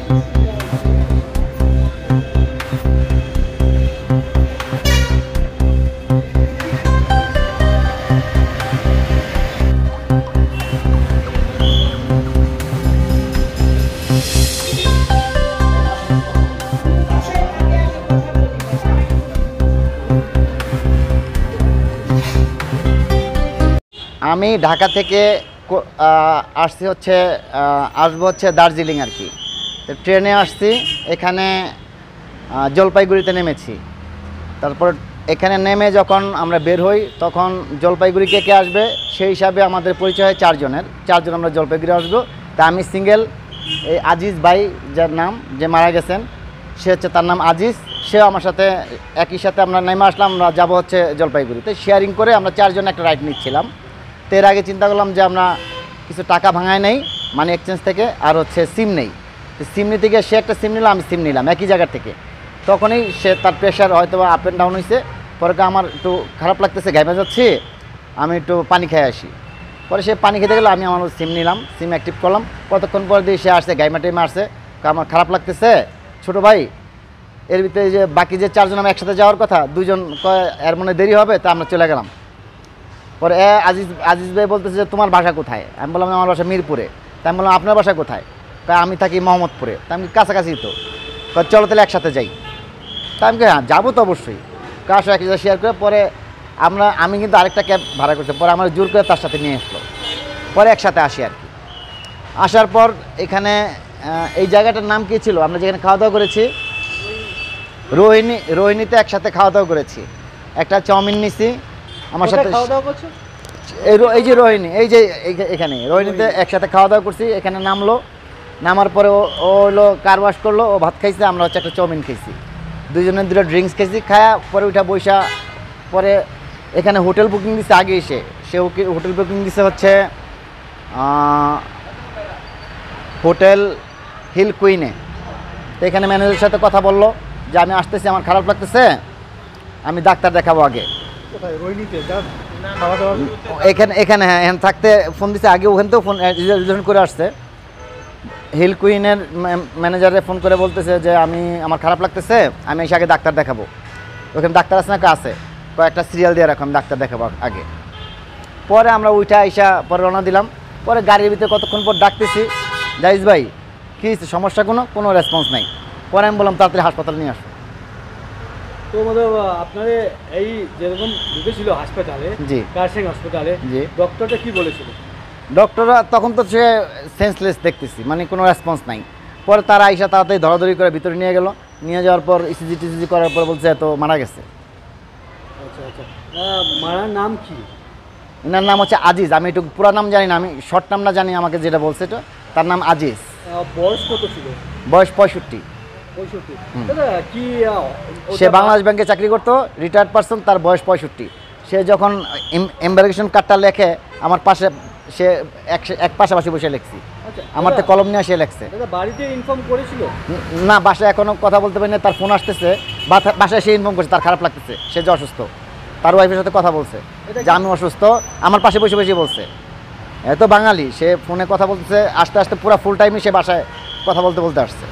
আমি ঢাকা থেকে আসছি হচ্ছে আসবো হচ্ছে দার্জিলিং আর কি। ট্রেনে আসছি, এখানে জলপাইগুড়িতে নেমেছি। তারপর এখানে নেমে যখন আমরা বের হই তখন জলপাইগুড়ি কে কে আসবে সেই হিসাবে আমাদের পরিচয় হয় চারজন আমরা জলপাইগুড়ি আসবো। তা আমি সিঙ্গেল, এই আজিজ ভাই যার নাম, যে মারা গেছেন, সে হচ্ছে, তার নাম আজিজ, সেও আমার সাথে একই সাথে আমরা নেমে আসলাম। আমরা যাবো হচ্ছে জলপাইগুড়িতে, শেয়ারিং করে আমরা চারজন একটা রাইড নিচ্ছিলাম। তো এর আগে চিন্তা করলাম যে আমরা কিছু টাকা ভাঙায় নেই মানি এক্সচেঞ্জ থেকে, আর হচ্ছে সিম নেই। সিম নিতে গিয়ে সে একটা সিম নিলাম, আমি সিম নিলাম একই জায়গা থেকে। তখনই সে তার প্রেশার হয়তো আপ অ্যান্ড ডাউন হয়েছে। পরে আমার একটু খারাপ লাগতেছে, ঘামে যাচ্ছি, আমি একটু পানি খেয়ে আসি। পরে সে পানি খেতে গেলে আমি আমার সিম নিলাম, সিম অ্যাক্টিভ করলাম। কতক্ষণ পর দিয়ে সে আসছে, গাইমা টাইমে আসছে, আমার খারাপ লাগতেছে ছোটো ভাই। এর ভিতরে যে বাকি যে চারজন আমরা একসাথে যাওয়ার কথা, দুজন এর মনে দেরি হবে, তা আমরা চলে গেলাম। পরে আজিজ ভাই বলতেছে যে তোমার বাসা কোথায়? আমি বললাম আমার বাসা মিরপুরে। তাই আমি বললাম আপনার বাসা কোথায়? তাই আমি থাকি মোহাম্মদপুরে। তাই আমি কাছাকাছি তো, চলো তাহলে একসাথে যাই। তাই আমি হ্যাঁ যাবো তো অবশ্যই, কার সাথে একসাথে শেয়ার করে। পরে আমি কিন্তু আরেকটা ক্যাব ভাড়া করছি, পরে আমার জোর করে তার সাথে নিয়ে আসলো। পরে একসাথে আসি আর কি। আসার পর এখানে এই জায়গাটার নাম কী ছিল, আমরা যেখানে খাওয়া দাওয়া করেছি, রোহিণীতে একসাথে খাওয়া দাওয়া করেছি। একটা চাউমিন নিছি আমার সাথে, এই যে রোহিণী, এই যে এখানে রোহিণীতে একসাথে খাওয়া দাওয়া করছি। এখানে নামার পরে ও হলো কার ওয়াশ করলো, ও ভাত খাইছে, আমরা হচ্ছে একটা চাউমিন খেয়েছি, দুজনের দুটো ড্রিঙ্কস খেয়েছি। খায়া পরে উঠা বৈশা পরে এখানে হোটেল বুকিং দিছে। আগে এসে সে হোটেল বুকিং দিছে হচ্ছে হোটেল হিল কুইনে। তো এখানে ম্যানেজারের সাথে কথা বললো যে আমি আসতেছি, আমার খারাপ লাগতেছে, আমি ডাক্তার দেখাবো আগে। এখানে হ্যাঁ, এখানে থাকতে ফোন দিছে আগে, ওখান থেকেও ফোন রিজার্ভেশন করে আসছে। হিল কুইনের ম্যানেজারে ফোন করে বলতেছে যে আমার খারাপ লাগতেছে, আমি এসে আগে ডাক্তার দেখাবো। ওখানে ডাক্তার আছে না? আছে, কয়েকটা সিরিয়াল দিয়ে রাখো, আমি ডাক্তার দেখাবো আগে। পরে আমরা উঠা আইসা পরে রওনা দিলাম। পরে গাড়ির ভিতরে কতক্ষণ পর ডাকতেছি, জাহিজ ভাই কী সমস্যা, কোনো রেসপন্স নাই। পরে আমি বললাম তাড়াতাড়ি হাসপাতালে নিয়ে আসো। তো আপনার এই যেরকম ঢুকেছিল হাসপাতালে, জি কার্শিং হাসপাতালে, জি ডক্টরটা কি বলেছিল? ডক্টররা তখন তো সে সেন্সলেস দেখতেছি, মানে কোনো রেসপন্স নাই। পরে তারা আইসা তাড়াতাড়ি ধরাধরি করে ভিতরে নিয়ে গেল। নিয়ে যাওয়ার পর ইসিজি করার পর বলছে তো মারা গেছে। আচ্ছা আচ্ছা, মারার নাম কি? এনার নাম হচ্ছে আজিজ। আমি একটু পুরো নাম জানি না, আমি শর্ট নামটা জানি, আমাকে যেটা বলছে এটা, তার নাম আজিজ। বয়স কত ছিল? বয়স 65। সে বাংলাদেশ ব্যাংকে চাকরি করতো, রিটায়ার্ড পারসন, তার বয়স 65। সে যখন এমবার্কেশন কার্ডটা লেখে আমার পাশে, সে এক পাশাপাশি বসে লিখছি, আমার তো কলম নিয়ে সে লেখছে। বাড়িতে ইনফর্ম করেছিল না? বাসায় এখনো কথা বলতে পারি না, তার ফোন আসতেছে, বাসায় সে ইনফর্ম করছে তার খারাপ লাগতেছে, সে যে অসুস্থ। তার ওয়াইফের সাথে কথা বলছে যে আমি অসুস্থ, আমার পাশে বসে বসে বলছে। এত বাঙালি, সে ফোনে কথা বলতেছে, আস্তে আস্তে পুরো ফুল টাইমই সে বাসায় কথা বলতে আসছে।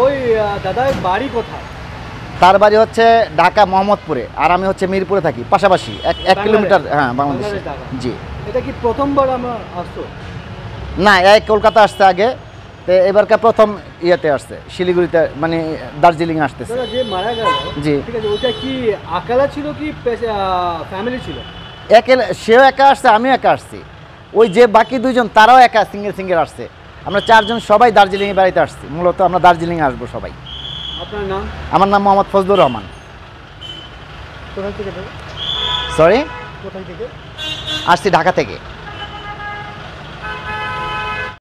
ওই দাদার বাড়ি কোথায়? তার বাড়ি হচ্ছে ঢাকা মোহাম্মদপুরে, আর আমি হচ্ছে মিরপুরে থাকি, পাশাপাশি 1 কিলোমিটার। হ্যাঁ, বাংলাদেশে। জি। এটা কি প্রথমবার আমরা আসছো? না, কলকাতা আসছে আগে, তো এবারকার প্রথম ইয়েতে আসছে, শিলিগুড়িতে, মানে দার্জিলিং আসতেছে। যে মারা গেল, জি ঠিক আছে, ওইটা কি একালা ছিল কি ফ্যামিলি ছিল? সেও একা আসছে, আমিও একা আসছি। ওই যে বাকি দুইজন তারাও একা সিঙ্গেল আসছে। আমরা চারজন সবাই দার্জিলিং বাড়িতে আসছি। মূলত আমরা দার্জিলিং আসবো সবাই। আপনার নাম? আমার নাম মোহাম্মদ ফজলুর রহমান। কোথায় থেকে? সরি, কোথায় থেকে আসছি? ঢাকা থেকে।